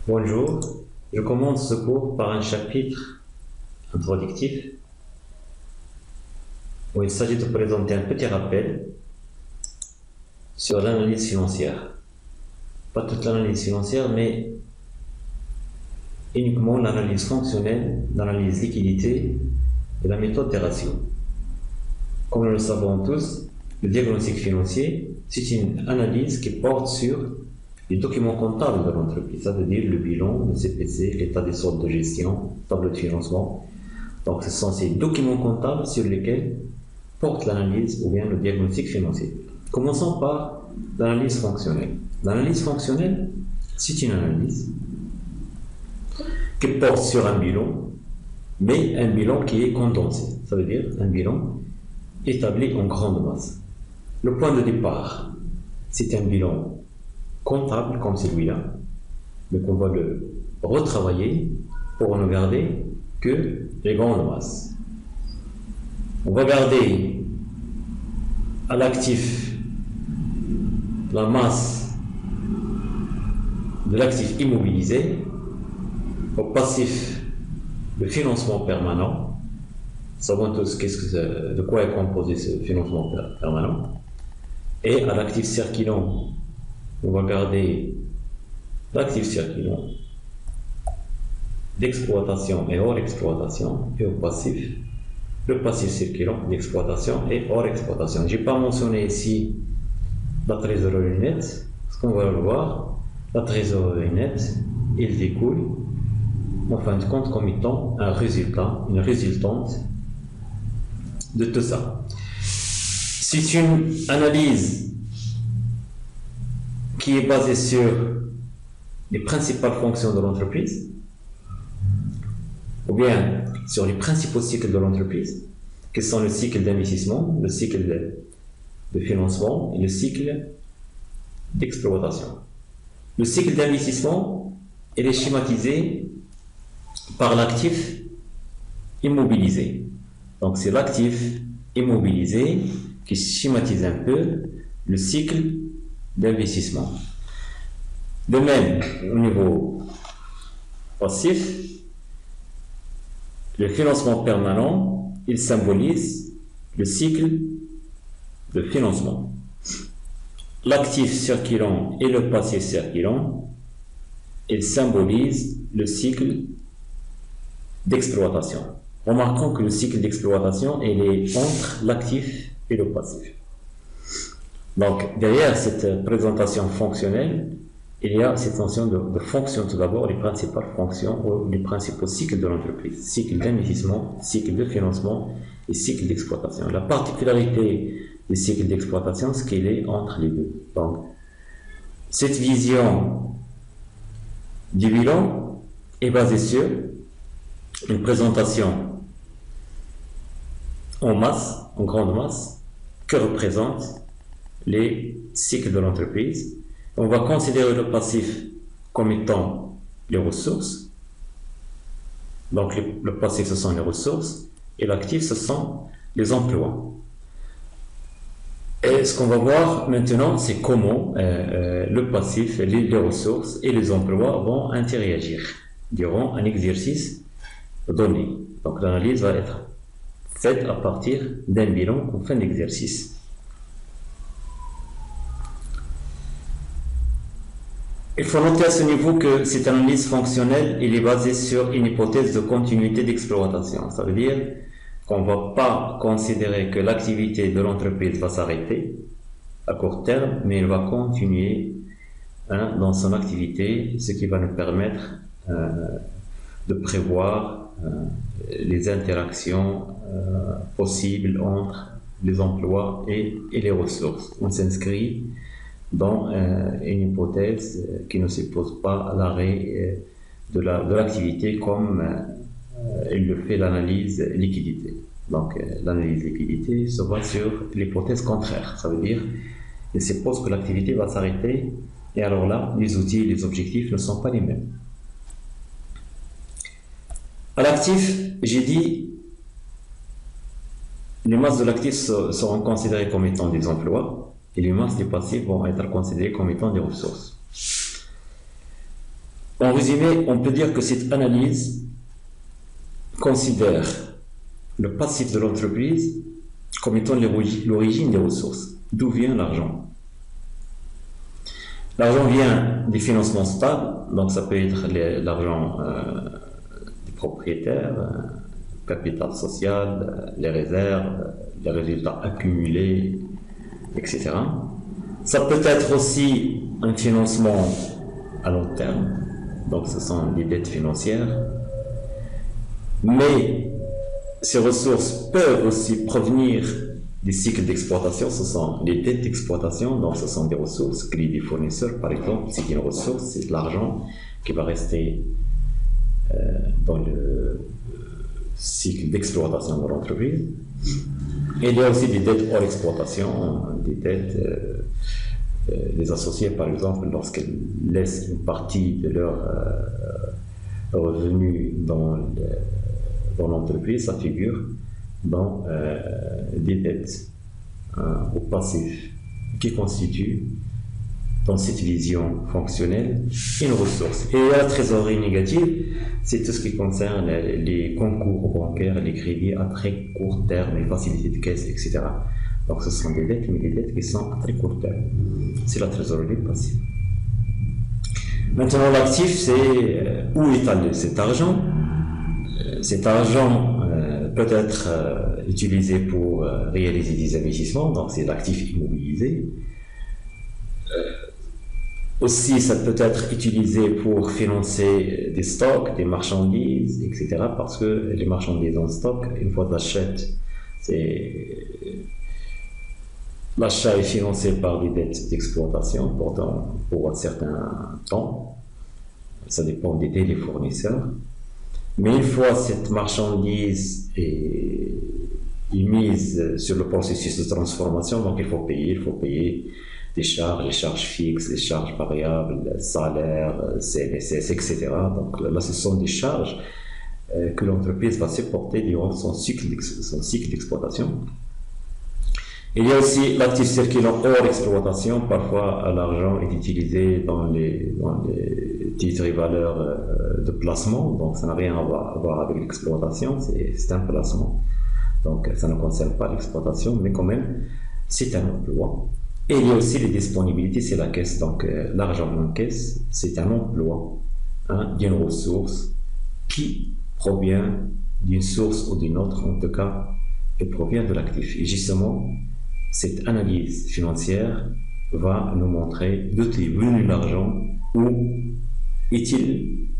Bonjour, je commence ce cours par un chapitre introductif où il s'agit de présenter un petit rappel sur l'analyse financière. Pas toute l'analyse financière, mais uniquement l'analyse fonctionnelle, l'analyse liquidité et la méthode des ratios. Comme nous le savons tous, le diagnostic financier, c'est une analyse qui porte sur les documents comptables de l'entreprise, ça veut dire le bilan, le CPC, l'état des soldes de gestion, tableau de financement. Donc ce sont ces documents comptables sur lesquels porte l'analyse ou bien le diagnostic financier. Commençons par l'analyse fonctionnelle. L'analyse fonctionnelle, c'est une analyse qui porte sur un bilan, mais un bilan qui est condensé, ça veut dire un bilan établi en grande masse. Le point de départ, c'est un bilan comptable comme celui-là, mais qu'on va le retravailler pour ne garder que les grandes masses. On va garder à l'actif la masse de l'actif immobilisé, au passif le financement permanent. Nous savons tous de quoi est composé ce financement permanent. Et à l'actif circulant, on va garder l'actif circulant d'exploitation et hors exploitation, et au passif, le passif circulant d'exploitation et hors exploitation. Je n'ai pas mentionné ici la trésorerie nette, parce qu'on va le voir, la trésorerie nette, il découle en fin de compte comme étant un résultat, une résultante de tout ça. C'est une analyse qui est basée sur les principales fonctions de l'entreprise, ou bien sur les principaux cycles de l'entreprise, qui sont le cycle d'investissement, le cycle de financement et le cycle d'exploitation. Le cycle d'investissement, il est schématisé par l'actif immobilisé. Donc c'est l'actif immobilisé qui schématise un peu le cycle d'investissement. De même, au niveau passif, le financement permanent, il symbolise le cycle de financement. L'actif circulant et le passif circulant, ils symbolisent le cycle d'exploitation. Remarquons que le cycle d'exploitation, il est entre l'actif et le passif. Donc, derrière cette présentation fonctionnelle, il y a cette notion de fonction tout d'abord, les principales fonctions ou les principaux cycles de l'entreprise. Cycle d'investissement, cycle de financement et cycle d'exploitation. La particularité du cycle d'exploitation, c'est qu'il est entre les deux. Donc, cette vision du bilan est basée sur une présentation en masse, en grande masse, que représentent les cycles de l'entreprise. On va considérer le passif comme étant les ressources. Donc le passif, ce sont les ressources, et l'actif, ce sont les emplois. Et ce qu'on va voir maintenant, c'est comment le passif, les ressources et les emplois vont interagir durant un exercice donné. Donc l'analyse va être faite à partir d'un bilan en fin d'exercice. Il faut noter à ce niveau que cette analyse fonctionnelle elle est basée sur une hypothèse de continuité d'exploitation. Ça veut dire qu'on ne va pas considérer que l'activité de l'entreprise va s'arrêter à court terme, mais elle va continuer dans son activité, ce qui va nous permettre de prévoir les interactions possibles entre les emplois et les ressources. On s'inscrit dans une hypothèse qui ne suppose pas l'arrêt de l'activité comme il le fait l'analyse liquidité. Donc l'analyse liquidité se base sur l'hypothèse contraire, ça veut dire il suppose que l'activité va s'arrêter et alors là les outils et les objectifs ne sont pas les mêmes. À l'actif, j'ai dit les masses de l'actif seront considérées comme étant des emplois et les masses du passif vont être considérées comme étant des ressources. En résumé, on peut dire que cette analyse considère le passif de l'entreprise comme étant l'origine des ressources. D'où vient l'argent? L'argent vient des financements stables, donc ça peut être l'argent des propriétaires, capital social, les réserves, les résultats accumulés, etc. Ça peut être aussi un financement à long terme, donc ce sont des dettes financières, mais ces ressources peuvent aussi provenir des cycles d'exploitation, ce sont les dettes d'exploitation, donc ce sont des ressources, crédit des fournisseurs par exemple, c'est une ressource, c'est de l'argent qui va rester dans le cycle d'exploitation de l'entreprise. Et il y a aussi des dettes hors exploitation, des dettes des associés par exemple, lorsqu'elles laissent une partie de leurs revenus dans l'entreprise, ça figure dans des dettes au passif qui constituent dans cette vision fonctionnelle une ressource. Et la trésorerie négative, c'est tout ce qui concerne les concours bancaires, les crédits à très court terme, les facilités de caisse, etc. Donc ce sont des dettes, mais des dettes qui sont à très court terme. C'est la trésorerie passive. Maintenant, l'actif, c'est où est allé cet argent. Cet argent peut être utilisé pour réaliser des investissements, donc c'est l'actif immobilisé. Aussi, ça peut être utilisé pour financer des stocks, des marchandises, etc. Parce que les marchandises en stock, une fois d'achat, l'achat est financé par des dettes d'exploitation pour un certain temps. Ça dépend des délais fournisseurs. Mais une fois cette marchandise est mise sur le processus de transformation, donc il faut payer des charges, les charges fixes, les charges variables, salaires, CNSS, etc. Donc là, ce sont des charges que l'entreprise va supporter durant son cycle d'exploitation. Il y a aussi l'actif circulant hors exploitation. Parfois, l'argent est utilisé dans les titres et valeurs de placement, donc ça n'a rien à voir avec l'exploitation, c'est un placement. Donc ça ne concerne pas l'exploitation, mais quand même, c'est un emploi. Et il y a aussi les disponibilités, c'est la caisse. Donc l'argent en caisse, c'est un emploi d'une ressource qui provient d'une source ou d'une autre, en tout cas, elle provient de l'actif. Et justement, cette analyse financière va nous montrer d'où est venu l'argent, où est-il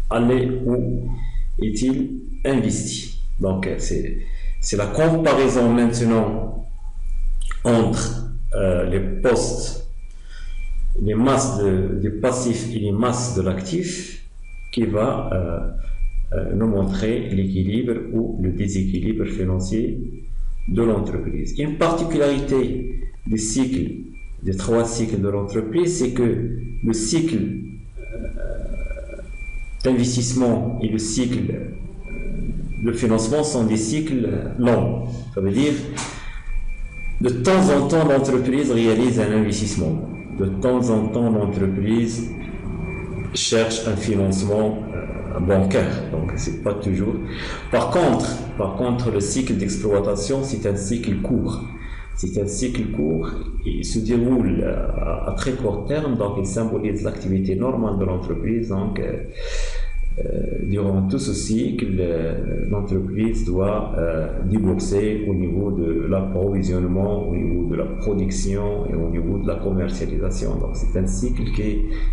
allé, où est-il investi. Donc c'est la comparaison maintenant entre les postes, les masses du passif et les masses de l'actif qui va nous montrer l'équilibre ou le déséquilibre financier de l'entreprise. Une particularité des trois cycles de l'entreprise, c'est que le cycle d'investissement et le cycle de financement sont des cycles longs. Ça veut dire de temps en temps, l'entreprise réalise un investissement. De temps en temps, l'entreprise cherche un financement bancaire. Donc, c'est pas toujours. Par contre, le cycle d'exploitation, c'est un cycle court. C'est un cycle court. Il se déroule à très court terme. Donc, il symbolise l'activité normale de l'entreprise. Donc, durant tout ce cycle, l'entreprise doit débourser au niveau de l'approvisionnement, au niveau de la production et au niveau de la commercialisation. Donc c'est un cycle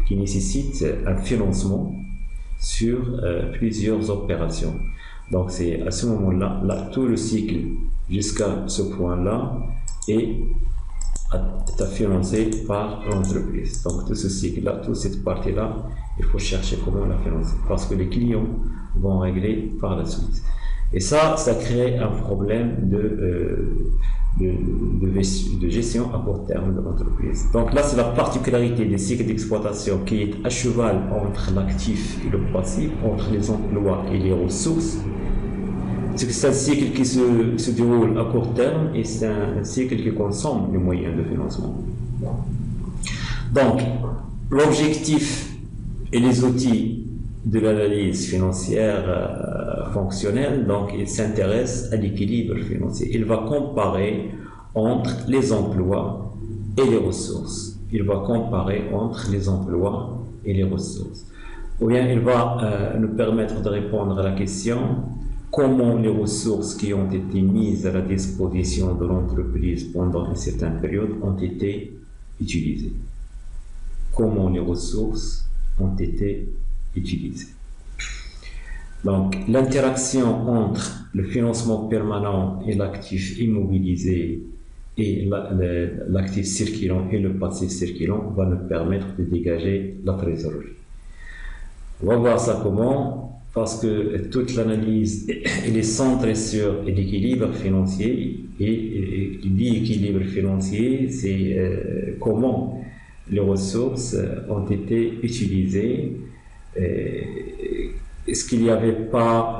qui nécessite un financement sur plusieurs opérations. Donc c'est à ce moment-là, tout le cycle jusqu'à ce point-là est financé par l'entreprise. Donc tout ce cycle-là, toute cette partie-là, il faut chercher comment la financer parce que les clients vont régler par la suite. Et ça crée un problème de gestion à court terme de l'entreprise. Donc là, c'est la particularité des cycles d'exploitation qui est à cheval entre l'actif et le passif, entre les emplois et les ressources. C'est un cycle qui se déroule à court terme et c'est un cycle qui consomme les moyens de financement. Donc, l'objectif et les outils de l'analyse financière fonctionnelle, donc il s'intéresse à l'équilibre financier. Il va comparer entre les emplois et les ressources. Il va comparer entre les emplois et les ressources. Ou bien il va nous permettre de répondre à la question comment les ressources qui ont été mises à la disposition de l'entreprise pendant une certaine période ont été utilisées. Comment les ressources ont été utilisées. Donc, l'interaction entre le financement permanent et l'actif immobilisé et l'actif circulant et le passif circulant va nous permettre de dégager la trésorerie. On va voir ça comment, parce que toute l'analyse est centrée sur l'équilibre financier et l'équilibre financier, c'est comment les ressources ont été utilisées. Est-ce qu'il n'y avait pas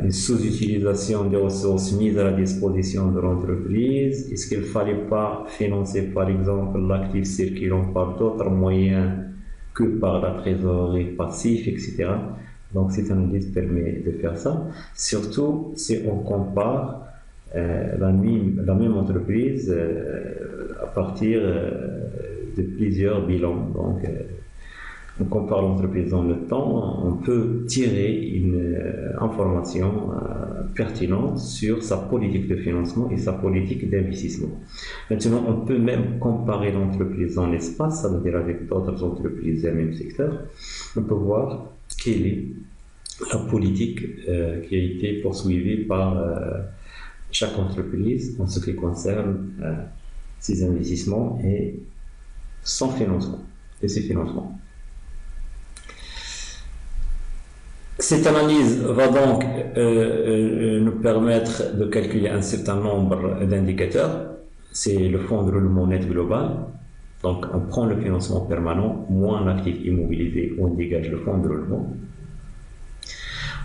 une sous-utilisation des ressources mises à la disposition de l'entreprise? Est-ce qu'il ne fallait pas financer, par exemple, l'actif circulant par d'autres moyens que par la trésorerie passive, etc. Donc, cette analyse permet de faire ça. Surtout si on compare la même entreprise à partir de plusieurs bilans. Donc, on compare l'entreprise dans le temps, on peut tirer une information pertinente sur sa politique de financement et sa politique d'investissement. Maintenant, on peut même comparer l'entreprise dans l'espace, ça veut dire avec d'autres entreprises du même secteur. On peut voir quelle est la politique qui a été poursuivie par chaque entreprise en ce qui concerne ses investissements et son financement et ses financements. Cette analyse va donc nous permettre de calculer un certain nombre d'indicateurs. C'est le fonds de roulement net global. Donc, on prend le financement permanent moins l'actif immobilisé, on dégage le fonds de roulement.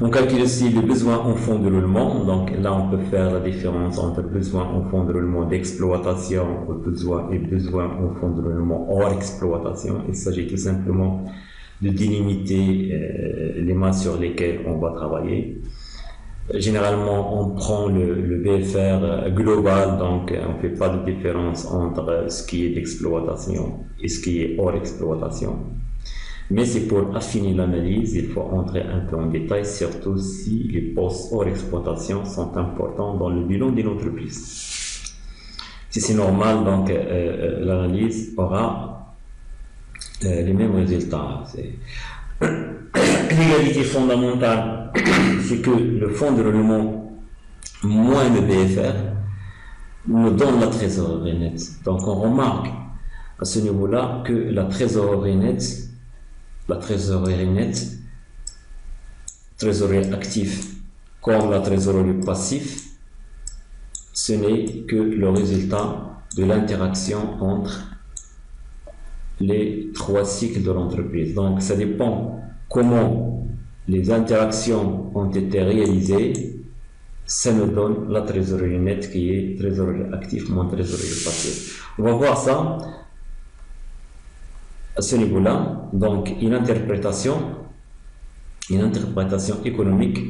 On calcule aussi le besoin en fonds de roulement. Donc là, on peut faire la différence entre besoin en fonds de roulement d'exploitation et besoin en fonds de roulement hors exploitation. Il s'agit tout simplement de délimiter les masses sur lesquelles on va travailler. Généralement, on prend le BFR global, donc on ne fait pas de différence entre ce qui est d'exploitation et ce qui est hors exploitation. Mais c'est pour affiner l'analyse, il faut entrer un peu en détail, surtout si les postes hors exploitation sont importants dans le bilan d'une entreprise. Si c'est normal, donc l'analyse aura les mêmes résultats. L'égalité fondamentale, c'est que le fonds de roulement moins le BFR nous donne la trésorerie nette. Donc on remarque à ce niveau-là que la trésorerie nette, trésorerie active comme la trésorerie passive, ce n'est que le résultat de l'interaction entre les trois cycles de l'entreprise. Donc ça dépend comment les interactions ont été réalisées, ça nous donne la trésorerie nette qui est trésorerie active moins trésorerie passive. On va voir ça à ce niveau-là. Donc une interprétation économique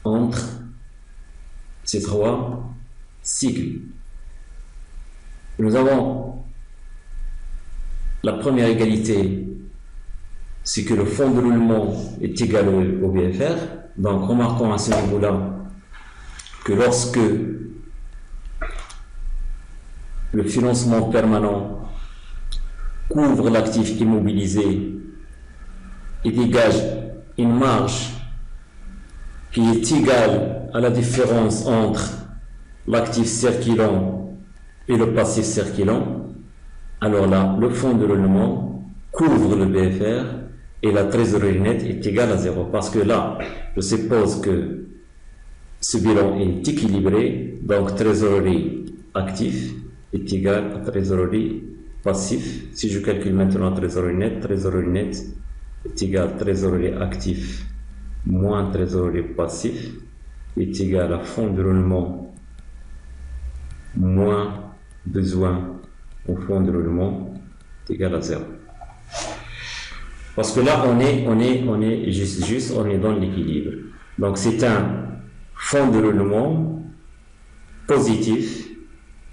entre ces trois cycles. Nous avons la première égalité, c'est que le fonds de roulement est égal au BFR. Donc remarquons à ce niveau-là que lorsque le financement permanent couvre l'actif immobilisé et dégage une marge qui est égale à la différence entre l'actif circulant et le passif circulant, alors là, le fonds de roulement couvre le BFR et la trésorerie nette est égale à 0. Parce que là, je suppose que ce bilan est équilibré, donc trésorerie active est égale à trésorerie passif. Si je calcule maintenant trésorerie nette est égale à trésorerie active moins trésorerie passif est égale à fonds de roulement moins besoin au fonds de roulement est égal à 0. Parce que là, on est juste, on est dans l'équilibre. Donc, c'est un fonds de roulement positif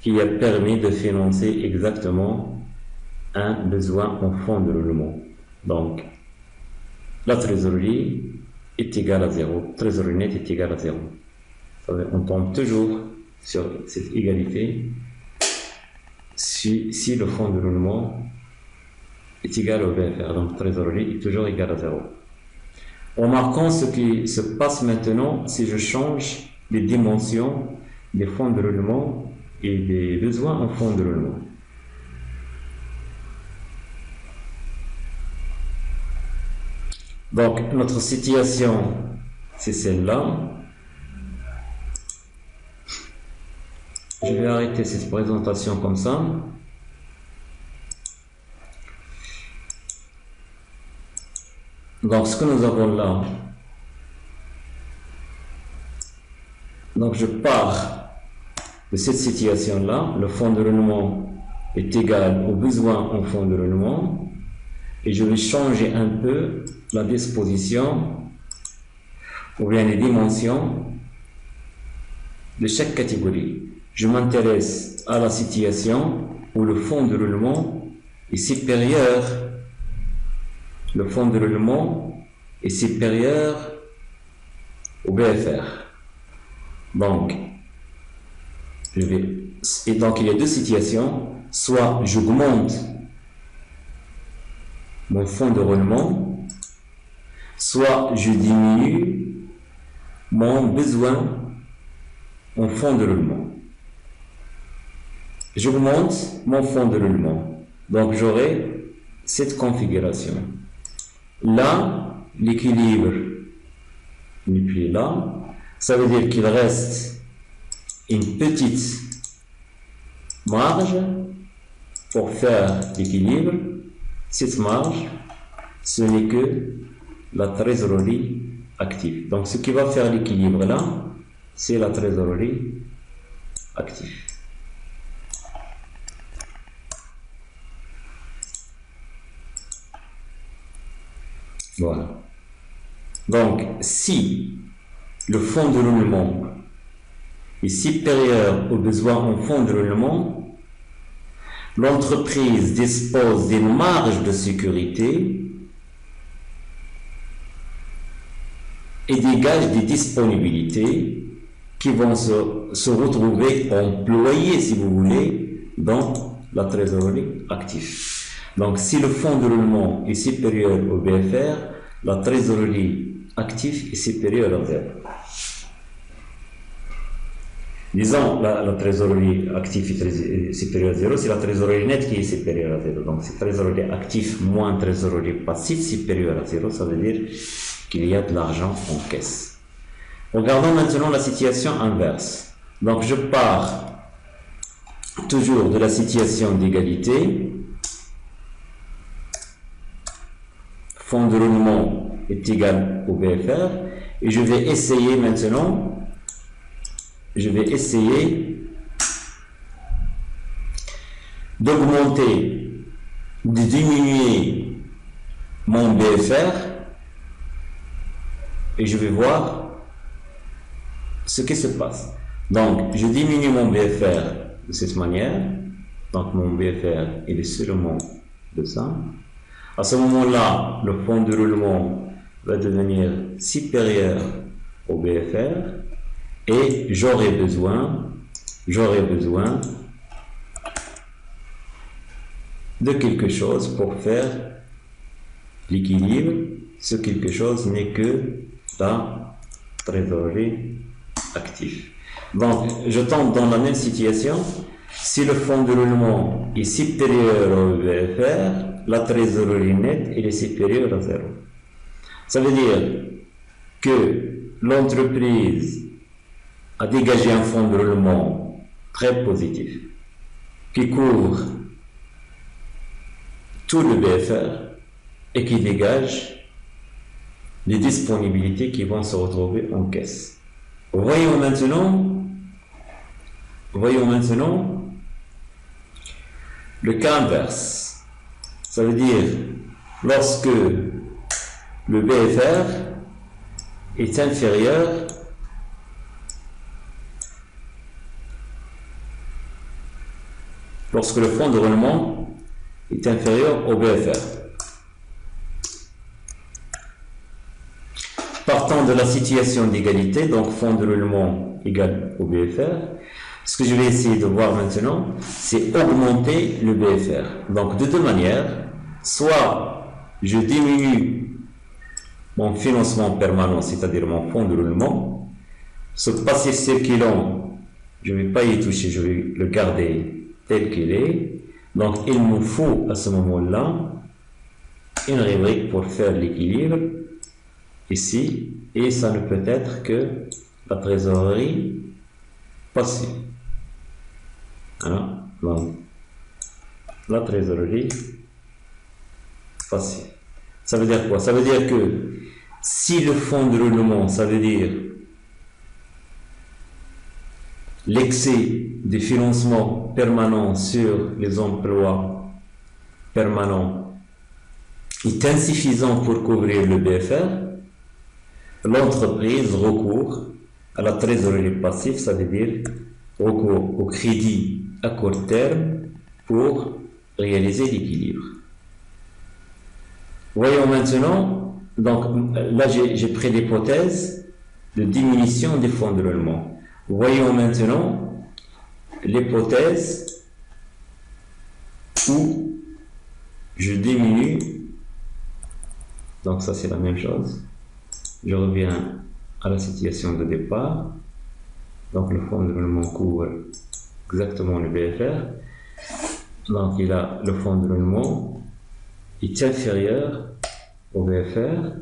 qui a permis de financer exactement un besoin en fonds de roulement. Donc, la trésorerie est égale à 0, trésorerie nette est égale à 0. On tombe toujours sur cette égalité si le fonds de roulement est égal au BFR, donc trésorerie est toujours égale à 0. Remarquons ce qui se passe maintenant si je change les dimensions des fonds de roulement et des besoins en fonds de roulement. Donc, notre situation, c'est celle-là. Je vais arrêter cette présentation comme ça. Donc, ce que nous avons là, donc je pars de cette situation-là, le fonds de roulement est égal au besoin en fonds de roulement, et je vais changer un peu la disposition, ou bien les dimensions de chaque catégorie. Je m'intéresse à la situation où le fonds de roulement est supérieur. Le fonds de roulement est supérieur au BFR. Donc, et donc il y a deux situations. Soit j'augmente mon fonds de roulement, soit je diminue mon besoin en fonds de roulement. J'augmente mon fonds de roulement. Donc j'aurai cette configuration. Là, l'équilibre n'est plus là. Ça veut dire qu'il reste une petite marge pour faire l'équilibre. Cette marge, ce n'est que la trésorerie active. Donc ce qui va faire l'équilibre là, c'est la trésorerie active. Voilà. Donc, si le fonds de roulement est supérieur aux besoins en fonds de roulement, l'entreprise dispose d'une marge de sécurité et dégage des disponibilités qui vont se retrouver employées, si vous voulez, dans la trésorerie active. Donc, si le fonds de roulement est supérieur au BFR, la trésorerie active est supérieure à 0. Disons, la trésorerie active est supérieure à 0, c'est la trésorerie nette qui est supérieure à 0. Donc, c'est trésorerie active moins trésorerie passive supérieure à 0, ça veut dire qu'il y a de l'argent en caisse. Regardons maintenant la situation inverse. Donc, je pars toujours de la situation d'égalité. Fonds de roulement est égal au BFR et je vais essayer maintenant, d'augmenter, de diminuer mon BFR et je vais voir ce qui se passe. Donc, je diminue mon BFR de cette manière. Donc, mon BFR, il est seulement de ça. À ce moment-là, le fonds de roulement va devenir supérieur au BFR et j'aurai besoin de quelque chose pour faire l'équilibre. Ce quelque chose n'est que la trésorerie active. Donc, je tombe dans la même situation. Si le fonds de roulement est supérieur au BFR, la trésorerie nette est supérieure à 0. Ça veut dire que l'entreprise a dégagé un fonds de roulement très positif qui couvre tout le BFR et qui dégage les disponibilités qui vont se retrouver en caisse. Voyons maintenant le cas inverse. Ça veut dire lorsque le BFR est inférieur lorsque le fonds de roulement est inférieur au BFR. Partant de la situation d'égalité, donc fonds de roulement égal au BFR, ce que je vais essayer de voir maintenant, c'est augmenter le BFR. Donc de deux manières, soit je diminue mon financement permanent, c'est-à-dire mon fonds de roulement, ce passif circulant, je ne vais pas y toucher, je vais le garder tel qu'il est. Donc il me faut à ce moment-là une rubrique pour faire l'équilibre ici, et ça ne peut être que la trésorerie passive. Voilà. Donc, la trésorerie passive. Ça veut dire quoi? Ça veut dire que si le fonds de roulement, ça veut dire l'excès de financement permanent sur les emplois permanents est insuffisant pour couvrir le BFR, l'entreprise recourt à la trésorerie passive, ça veut dire recours au crédit à court terme pour réaliser l'équilibre. Voyons maintenant, donc là j'ai pris l'hypothèse de diminution des fonds de roulement. Voyons maintenant l'hypothèse où je diminue, donc ça c'est la même chose. Je reviens à la situation de départ. Donc le fonds de roulement couvre exactement le BFR. Donc il a le fonds de roulement est inférieur au BFR.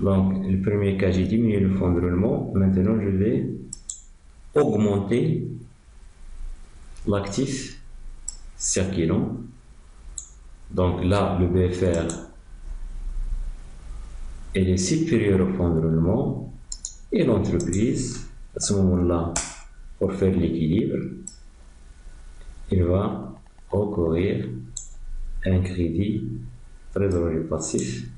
Donc le premier cas, j'ai diminué le fonds de roulement. Maintenant je vais augmenter l'actif circulant. Donc là le BFR elle est supérieure au fonds de roulement, et l'entreprise, à ce moment-là, pour faire l'équilibre, il va recourir à un crédit trésorerie passif.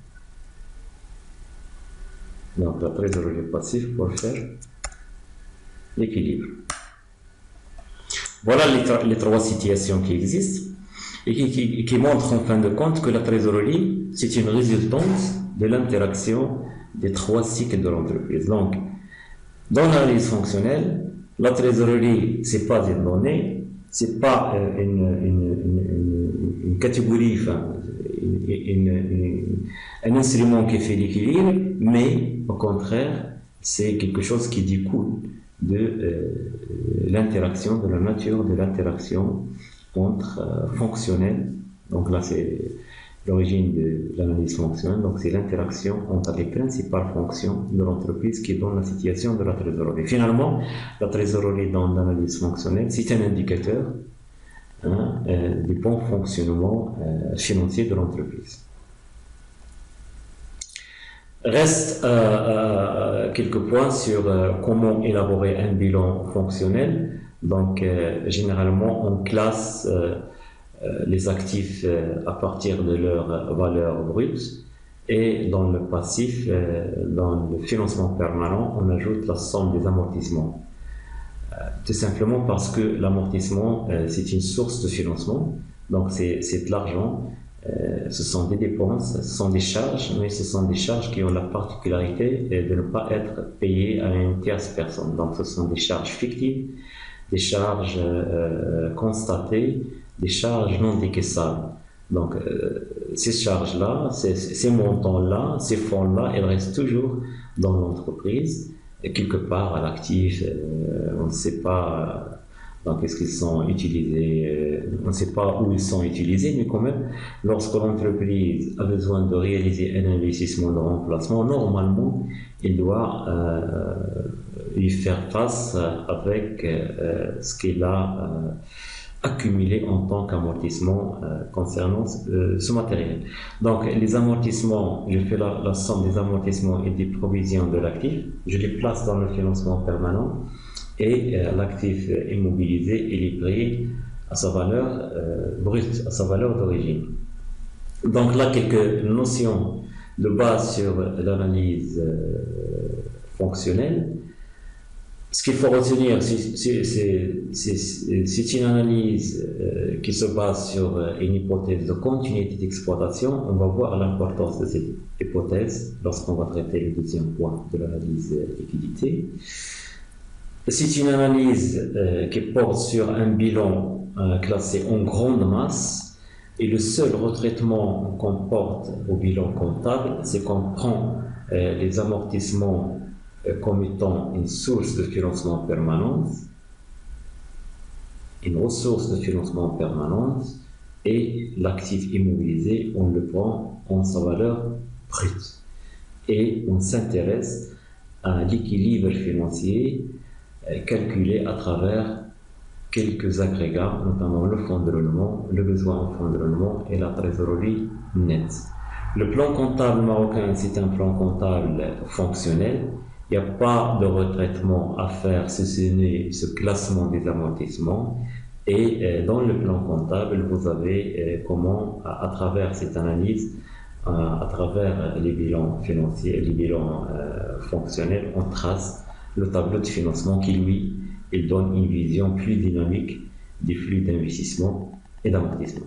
Donc la trésorerie passive pour faire l'équilibre. Voilà les trois situations qui existent et qui montrent en fin de compte que la trésorerie, c'est une résultante de l'interaction des trois cycles de l'entreprise. Donc, dans l'analyse fonctionnelle, la trésorerie, c'est pas une donnée, c'est pas une catégorie, enfin, un instrument qui fait l'équilibre, mais au contraire, c'est quelque chose qui découle de l'interaction, de la nature de l'interaction entre fonctionnels. Donc là, c'est l'origine de l'analyse fonctionnelle, donc c'est l'interaction entre les principales fonctions de l'entreprise qui donne la situation de la trésorerie. Finalement, la trésorerie dans l'analyse fonctionnelle, c'est un indicateur du bon fonctionnement financier de l'entreprise. Reste quelques points sur comment élaborer un bilan fonctionnel. Donc, généralement, on classe les actifs à partir de leur valeur brute, et dans le passif, dans le financement permanent, on ajoute la somme des amortissements. Tout simplement parce que l'amortissement, c'est une source de financement, donc c'est de l'argent, ce sont des dépenses, ce sont des charges, mais ce sont des charges qui ont la particularité de ne pas être payées à une tierce personne. Donc ce sont des charges fictives, des charges constatées, des charges non décaissables. Donc, ces charges-là, ces montants-là, ces fonds-là, ils restent toujours dans l'entreprise, quelque part à l'actif. On ne sait pas dans qu'est-ce qu'ils sont utilisés, on ne sait pas où ils sont utilisés, mais quand même, lorsque l'entreprise a besoin de réaliser un investissement de remplacement, normalement, il doit y faire face avec ce qu'il a accumulé en tant qu'amortissement concernant ce matériel. Donc les amortissements, je fais la somme des amortissements et des provisions de l'actif, je les place dans le financement permanent, et l'actif immobilisé il est pris à sa valeur brute, à sa valeur d'origine. Donc là, quelques notions de base sur l'analyse fonctionnelle. Ce qu'il faut retenir, c'est une analyse qui se base sur une hypothèse de continuité d'exploitation. On va voir l'importance de cette hypothèse lorsqu'on va traiter le deuxième point de l'analyse liquidité. C'est une analyse qui porte sur un bilan classé en grande masse, et le seul retraitement qu'on porte au bilan comptable, c'est qu'on prend les amortissements comme étant une source de financement permanente, une ressource de financement permanente, et l'actif immobilisé, on le prend en sa valeur brute. Et on s'intéresse à l'équilibre financier calculé à travers quelques agrégats, notamment le fonds de roulement, le besoin en fonds de roulement et la trésorerie nette. Le plan comptable marocain, c'est un plan comptable fonctionnel. Il n'y a pas de retraitement à faire si ce n'est ce classement des amortissements. Et dans le plan comptable, vous avez comment, à travers cette analyse, à travers les bilans financiers, les bilans fonctionnels, on trace le tableau de financement qui, lui, il donne une vision plus dynamique des flux d'investissement et d'amortissement.